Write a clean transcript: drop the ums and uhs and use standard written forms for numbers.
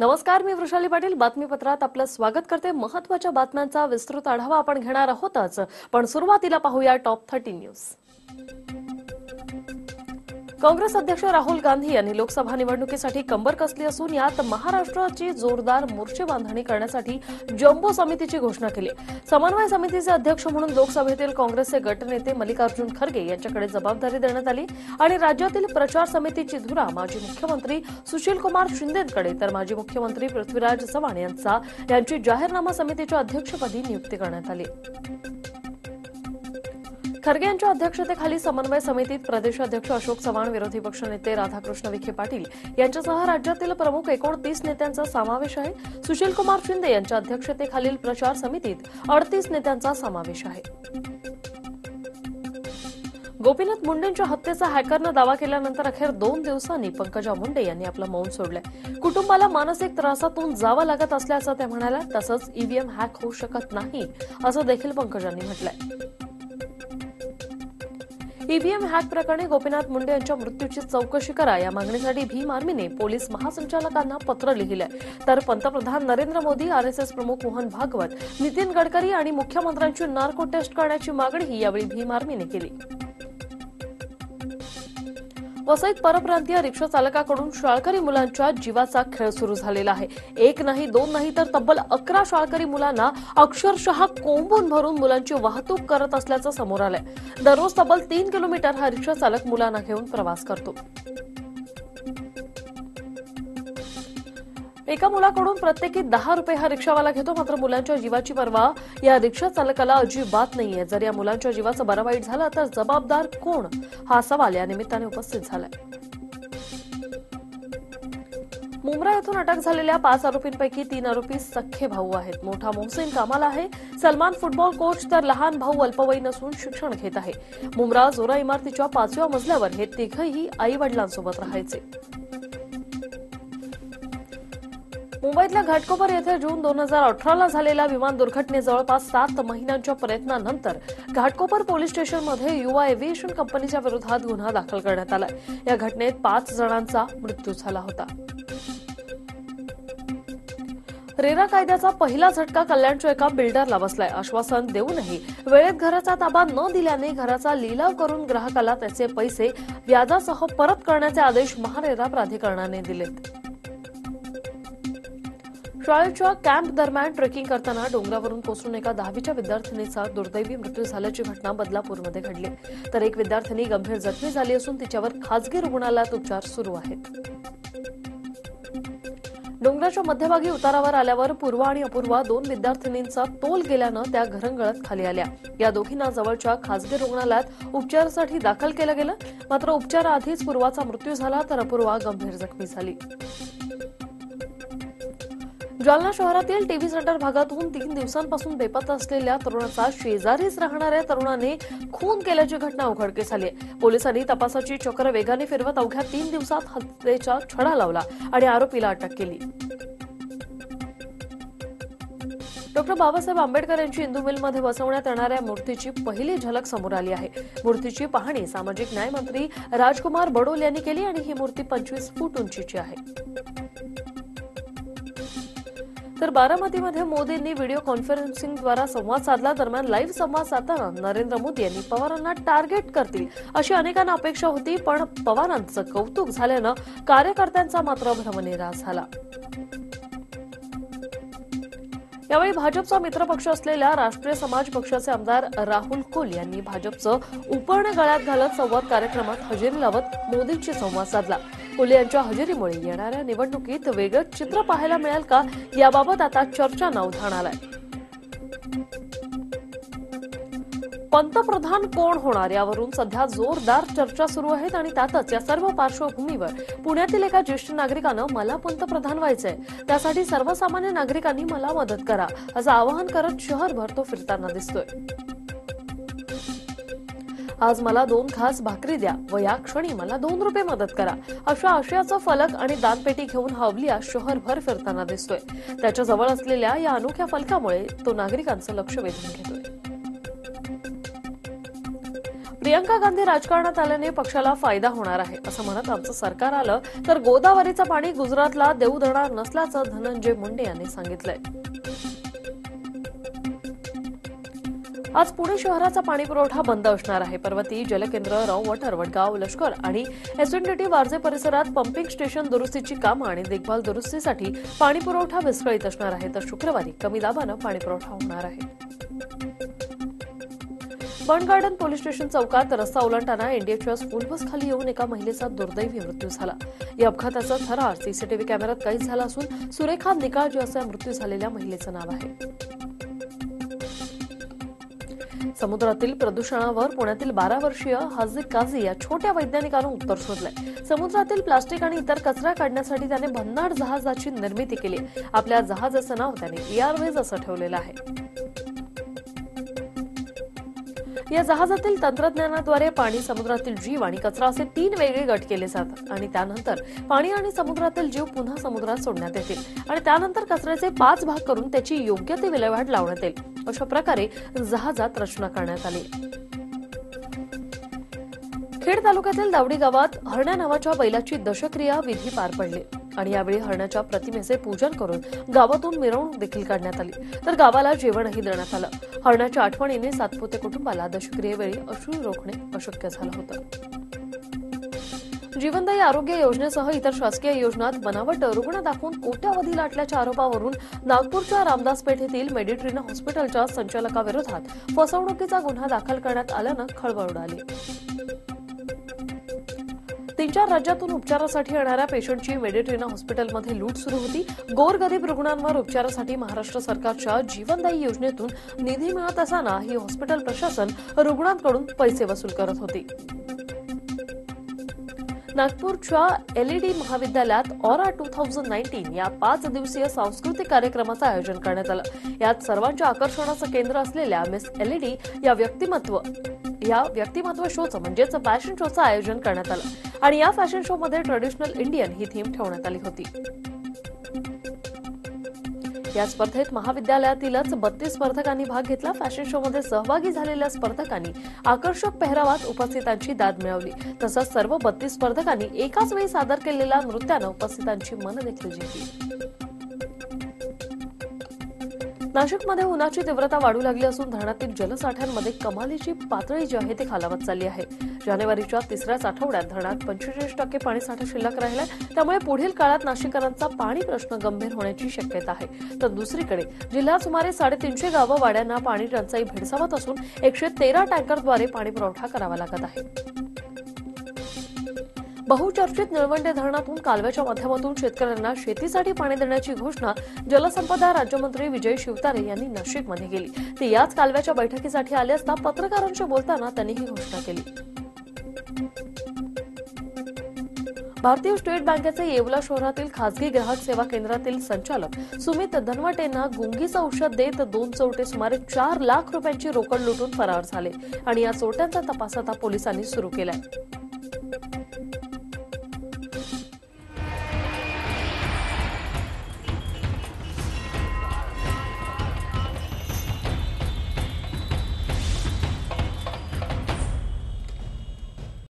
नमस्कार, मी वृषाली पाटील बातमीपत्रात आपलं स्वागत करते। महत्त्वाच्या बातम्यांचा विस्तृत आढावा आपण घेणार आहोतच, पण सुरुवातीला पाहूया टॉप 30 न्यूज। काँग्रेस अध्यक्ष राहुल गांधी यांनी लोकसभा निवडणुकीसाठी कंबर कसली असून यात महाराष्ट्राची जोरदार मोर्चे बांधणी करण्यासाठी जम्बो समितीची घोषणा केली। समन्वय समितीचे अध्यक्ष म्हणून लोकसभेतील काँग्रेसचे गटनेते मल्लिकार्जुन खरगे यांच्याकडे जबाबदारी देण्यात आली आणि राज्यातील प्रचार समितीची धुरा माजी मुख्यमंत्री सुशीलकुमार शिंदेंकडे तर माजी मुख्यमंत्री पृथ्वीराज चव्हाण यांची जाहीरनामा समितीच्या अध्यक्षपदी नियुक्ती करण्यात आली। खरगे यांच्या अध्यक्षतेखाली समन्वय समितीत प्रदेशाध्यक्ष अशोक चव्हाण, विरोधी पक्षनेते राधाकृष्ण विखे पाटील यांच्यासह राज्यातील प्रमुख 29 नेत्यांचा समावेश आहे। सुशीलकुमार शिंदे यांच्या अध्यक्षतेखालील प्रचार समितीत 38 नेत्यांचा समावेश आहे। गोपीनाथ मुंडेंच्या हत्येचा हॅकरनं दावा केल्यानंतर अखेर 2 दिवसांनी पंकजा मुंडे यांनी आपलं मौन सोडलंय। कुटुंबाला मानसिक त्रासातून जावं लागत असल्याचं त्या म्हणाल्या। तसंच ईव्हीएम हॅक होऊ शकत नाही असं देखील पंकजांनी म्हटलंय। ईव्हीएम हॅक प्रकरणी गोपीनाथ मुंडे यांच्या मृत्यूची चौकशी करा या मागणीसाठी भीम आर्मीने पोलीस महासंचालकांना पत्र लिहिलंय। तर पंतप्रधान नरेंद्र मोदी, आरएसएस प्रमुख मोहन भागवत, नितीन गडकरी आणि मुख्यमंत्र्यांची नार्को टेस्ट करण्याची मागणीही यावेळी भीम आर्मीने केली। वसईत परप्रांतीय रिक्षा चालकाकडून शाळकरी मुलांच्या जीवाचा खेळ सुरू झालेला आहे। 1 नाही 2 नाही तर तब्बल 11 शाळकरी मुलांना अक्षरशः कोंबून भरून मुलांची वाहतूक करत असल्याचं समोर आलंय। दररोज तब्बल 3 किलोमीटर हा रिक्षा चालक मुलांना घेऊन प्रवास करतो। एका मुलाकडून प्रत्येकी 10 रुपये हा रिक्षावाला घेतो, मात्र मुलांच्या जीवाची पर्वा या रिक्षा चालकाला अजिबात नाहीये। जर या मुलांच्या जीवाचं बरं वाईट झालं तर जबाबदार कोण हा सवाल या निमित्ताने उपस्थित झालाय। मुंब्रा येथून अटक झालेल्या 5 आरोपींपैकी 3 आरोपी सख्खे भाऊ आहेत। मोठा मोहसिन कामाला आहे, सलमान फुटबॉल कोच, तर लहान भाऊ अल्पवयीन असून शिक्षण घेत आहे। मुंब्रा जोरा इमारतीच्या 5व्या मजल्यावर हे तिघही आई वडिलांसोबत राहायचे। मुंबईतल्या घाटकोपर येथे जून 2018ला झालेल्या विमान दुर्घटनेत जवळपास 7 महिन्यांच्या प्रयत्नानंतर घाटकोपर पोलीस स्टेशनमध्ये युवा एव्हिएशन कंपनीच्या विरोधात गुन्हा दाखल करण्यात आला। या घटनेत 5 जणांचा मृत्यू झाला होता। रेरा कायद्याचा पहिला झटका कल्याणच्या एका बिल्डरला बसलाय। आश्वासन देऊनही वेळेत घराचा ताबा न दिल्याने घराचा लिलाव करून ग्राहकाला त्याचे पैसे व्याजासह परत करण्याचे आदेश महारेरा प्राधिकरणाने दिलेत। शाळेच्या कॅम्प दरम्यान ट्रेकिंग करताना डोंगरावरून कोसळून एका 10वीच्या विद्यार्थिनीचा दुर्दैवी मृत्यू झाल्याची घटना बदलापूरमध्ये घडली, तर एक विद्यार्थिनी गंभीर जखमी झाली असून तिच्यावर खासगी रुग्णालयात उपचार सुरू आहेत। डोंगराच्या मध्यभागी उतारावर आल्यावर पूर्वा आणि अपूर्वा 2 विद्यार्थिनींचा तोल गेल्यानं त्या घरंगळत खाली आल्या। या दोघींना जवळच्या खासगी रुग्णालयात उपचारासाठी दाखल केलं गेलं, मात्र उपचाराआधीच पूर्वाचा मृत्यू झाला तर अपूर्वा गंभीर जखमी झाली। जालना शहरातील टीव्ही सेंटर भागातून 3 दिवसांपासून बेपत्ता असलेल्या तरुणाचा शेजारीच राहणाऱ्या तरुणाने खून केल्याची घटना उघडकीस आली आहे। पोलिसांनी तपासाची चक्र वेगाने फिरवत अवघ्या 3 दिवसात हत्येचा छडा लावला आणि आरोपीला अटक केली। डॉक्टर बाबासाहेब आंबेडकर यांची इंदू मिलमध्ये बसवण्यात येणाऱ्या मूर्तीची पहिली झलक समोर आली आहे। मूर्तीची पाहणी सामाजिक न्याय मंत्री राजकुमार बडोल यांनी केली आणि ही मूर्ती 25 फूट उंचीची आहे। तर बारामतीमध्ये मोदींनी व्हिडिओ कॉन्फरन्सिंगद्वारा संवाद साधला। दरम्यान लाईव्ह संवाद साधताना नरेंद्र मोदी यांनी पवारांना टार्गेट करतील अशी अनेकांना अपेक्षा होती, पण पवारांचं कौतुक झाल्यानं कार्यकर्त्यांचा मात्र भ्रमनिरास झाला। यावेळी भाजपचा मित्रपक्ष असलेल्या राष्ट्रीय समाज पक्षाचे आमदार राहुल कुल यांनी भाजपचं उपरणे गळ्यात घालत संवाद कार्यक्रमात हजेरी लावत मोदींशी संवाद साधला। कुल यांच्या हजेरीमुळे येणाऱ्या निवडणुकीत वेगळं चित्र पाहायला मिळेल का याबाबत आता चर्चांना उधाण आलंय। पंतप्रधान कोण होणार यावरून सध्या जोरदार चर्चा सुरू आहेत आणि त्यातच या सर्व पार्श्वभूमीवर पुण्यातील एका ज्येष्ठ नागरिकानं मला पंतप्रधान व्हायचंय, त्यासाठी सर्वसामान्य नागरिकांनी मला मदत करा असं आवाहन करत शहरभर तो फिरताना दिसतोय। आज मला 2 घास भाकरी द्या व या क्षणी मला 2 रुपये मदत करा अशा आशयाचा फलक आणि दानपेटी घेऊन हावलिया शहरभर फिरताना दिसतोय। त्याच्या जवळ असलेल्या या अनोख्या फलकामुळे तो नागरिकांचं लक्ष वेधून घेतोय। प्रियंका गांधी राजकारणात आल्याने पक्षाला फायदा होणार आहे असं म्हणत आमचं सरकार आलं तर गोदावरीचं पाणी गुजरातला देऊ देणार नसल्याचं धनंजय मुंडे यांनी सांगितलंय. आज पुणे शहराचा पाणी पुरवठा बंद असणार आहे. पर्वती, जलकेंद्र, राव वॉटर, वडगाव, लष्कर आणि एसएनडीटी वारजे परिसरात पंपिंग स्टेशन दुरुस्तीची कामं आणि देखभाल दुरुस्तीसाठी पाणी पुरवठा विस्कळीत असणार आहे. तर शुक्रवारी कमी दाबानं पाणी पुरवठा होणार आहे. बर्न गार्डन पोलीस स्टेशन चौकात रस्ता ओलांडताना एनडीएच्या स्कूल बस खाली येऊन एका महिलेचा दुर्दैवी मृत्यू झाला. या अपघाताचा थरार सीसीटीव्ही कॅमेऱ्यात कैद झाला असून सुरेखा निकाळजी असं मृत्यू झालेल्या महिलेचं नाव आहे. समुद्रातील प्रदूषणावर पुण्यातील 12 वर्षीय हाजिक काझी या छोट्या वैज्ञानिकानं उत्तर शोधलंय. समुद्रातील प्लास्टिक आणि इतर कचरा काढण्यासाठी त्याने भन्नाट जहाजाची निर्मिती केली. आपल्या जहाजाचं नाव त्याने एअरवेज असं ठेवलेलं आहे. या जहाजातील तंत्रज्ञानाद्वारे पाणी, समुद्रातील जीव आणि कचरा असे 3 वेगळे गट केले जातात आणि त्यानंतर पाणी आणि समुद्रातील जीव पुन्हा समुद्रात सोडण्यात येतील आणि त्यानंतर कचऱ्याचे 5 भाग करून त्याची योग्य ती विल्हेवाट लावण्यात येईल. अशा प्रकारे जहाजात रचना करण्यात आली. खेड तालुक्यातील दावडी गावात हरण्या नावाच्या बैलाची दशक्रिया विधी पार पडली आणि यावेळी हरणाच्या प्रतिमेचे पूजन करून गावातून मिरवणूक देखील काढण्यात आली. तर गावाला जेवणही देण्यात आलं. हरणाच्या आठवणीने सातपुते कुटुंबाला दशक्रियेवेळी अश्रू रोखणे अशक्य झालं होतं. जीवनदायी आरोग्य योजनेसह इतर शासकीय योजनात बनावट रुग्ण दाखवून कोट्यावधी लाटल्याच्या आरोपावरून नागपूरच्या रामदास पेठेतील मेडिट्रीना हॉस्पिटलच्या संचालकाविरोधात फसवणुकीचा गुन्हा दाखल करण्यात आल्यानं खळबळ उडाली. 3-4 राज्यातून उपचारासाठी येणाऱ्या पेशंटची मेडिट्रीना हॉस्पिटलमध्ये लूट सुरू होती. गोरगरीब रुग्णांवर उपचारासाठी महाराष्ट्र सरकारच्या जीवनदायी योजनेतून निधी मिळत असताना ही हॉस्पिटल प्रशासन रुग्णांकडून पैसे वसूल करत होती. नागपूरच्या एलईडी महाविद्यालयात ऑरा 2019 या 5 दिवसीय सांस्कृतिक कार्यक्रमाचं आयोजन करण्यात आलं. यात सर्वांच्या आकर्षणाचं केंद्र असलेल्या मिस एलईडी या व्यक्तिमत्व शोचं म्हणजेच फॅशन शोचं आयोजन करण्यात आलं आणि या फॅशन शो मध्ये ट्रेडिशनल इंडियन ही थीम ठेवण्यात आली होती. या स्पर्धेत महाविद्यालयातीलच 32 स्पर्धकांनी भाग घेतला. फॅशन शो मध्ये सहभागी झालेल्या स्पर्धकांनी आकर्षक पेहरावात उपस्थितांची दाद मिळवली. तसंच सर्व 32 स्पर्धकांनी एकाच वेळी सादर केलेल्या नृत्यानं उपस्थितांची मनं देखील जिंकली. नाशिकमध्ये उन्हाची तीव्रता वाढू लागली असून धरणातील जलसाठ्यांमध्ये कमालीची पातळी जी आहे ती खालावत चालली आहे. जानेवारीच्या 3ऱ्याच आठवड्यात धरणात 45% पाणीसाठा शिल्लक राहिलाय. त्यामुळे पुढील काळात नाशिककरांचा पाणी प्रश्न गंभीर होण्याची शक्यता आहे. तर दुसरीकडे जिल्ह्यात सुमारे 350 गावं वाड्यांना पाणी टंचाई भेडसावत असून 113 टँकरद्वारे पाणी पुरवठा करावा लागत आहे. बहुचर्चित निळवंडे धरणातून कालव्याच्या माध्यमातून शेतकऱ्यांना शेतीसाठी पाणी देण्याची घोषणा जलसंपदा राज्यमंत्री विजय शिवतारे यांनी नाशिकमध्ये केली. ते याच कालव्याच्या बैठकीसाठी आले असता पत्रकारांशी बोलताना त्यांनी ही घोषणा केली. भारतीय स्टेट बँकेचे येवला शहरातील खासगी ग्राहक सेवा केंद्रातील संचालक सुमित धनवटेंना गुंगीचं औषध देत 2 चोरटे सुमारे 4 लाख रुपयांची रोकड लुटून फरार झाले आणि या चोरट्यांचा तपास आता पोलिसांनी सुरू केलाय.